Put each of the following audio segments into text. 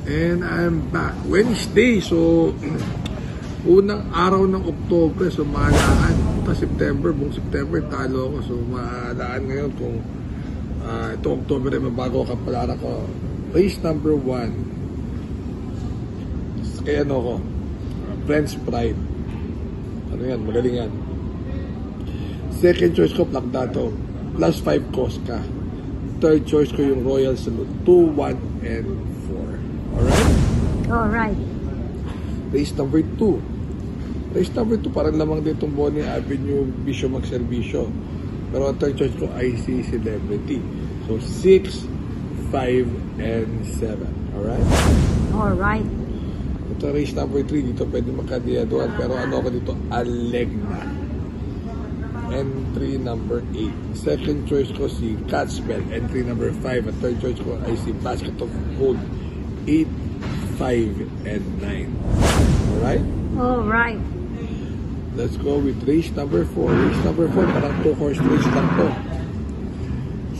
And I'm back. Wednesday, so unang araw ng Oktobre, so mahalaan. Ito September, buong September, talo ako. So mahalaan ngayon kung itong Oktobre, mabago ka pala ko. Race number 1. Kaya ano ko, Friends Pride. Ano yan, magaling yan. Second choice ko, Plakdato. Plus 5 Cosca. Third choice ko yung Royal Salute. 2, 1, and 4. Alright? Alright. Race number 2. Race number 2, parang lamang din itong Bonnie Avenue Bisyo Magservisyo. Pero ang third choice ko, IC Celebrity. So, 6, 5, and 7. Alright? Alright. Ito race number 3, dito pwede magkadiyaduan. Pero ano ko dito? Alegna. Entry number 8. Second choice ko si Catspell. Entry number 5. At third choice ko ay si Basket of Gold. 8, 5, and 9. Alright? Alright. Let's go with race number 4. Race number 4, parang 2-horse race lang to.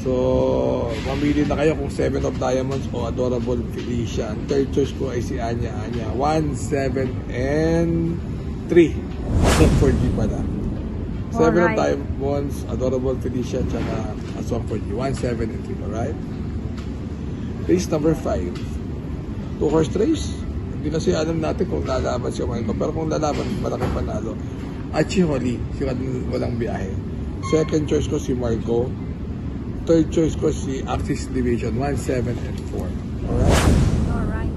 So, mamili na kayo kung 7 of Diamonds o Adorable Felicia. Ang third choice ko ay si Anya. 1, 7, and 3. So, 4G pala. 7 of Diamonds, Adorable Felicia, tsaka Aswang 4G. 1, 7, and 3. Alright? Race number 5. 2-horse race. Hindi na siya alam natin kung lalaban siya o pero kung lalaban, malaking panalo. Achiholi, siya walang biyahe. Second choice ko si Marco. Third choice ko si Axis Division. 1, 7, and 4. Alright? Alright.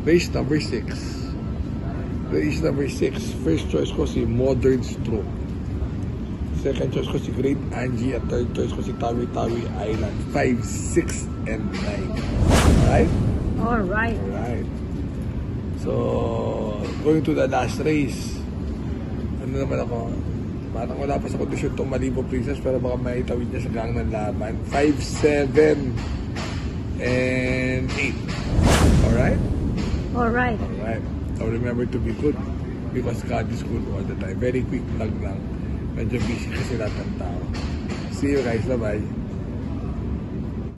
Race number 6. Race number 6. First choice ko si Modern Stroke. Second choice ko si Great Angie. At third choice ko si Tawi Tawi Island. 5, 6, and 9. Alright? Alright. Alright. So, going to the last race. Ano naman ako? Parang wala pa sa kondisyon itong Malibu Princess, pero baka maitawid niya sa gang ng laban. 5, 7, and 8. Alright? Alright. Alright. So remember to be good because God is good all the time. Very quick vlog lang. Medyo busy kasi lahat ng tao. See you guys. Bye-bye.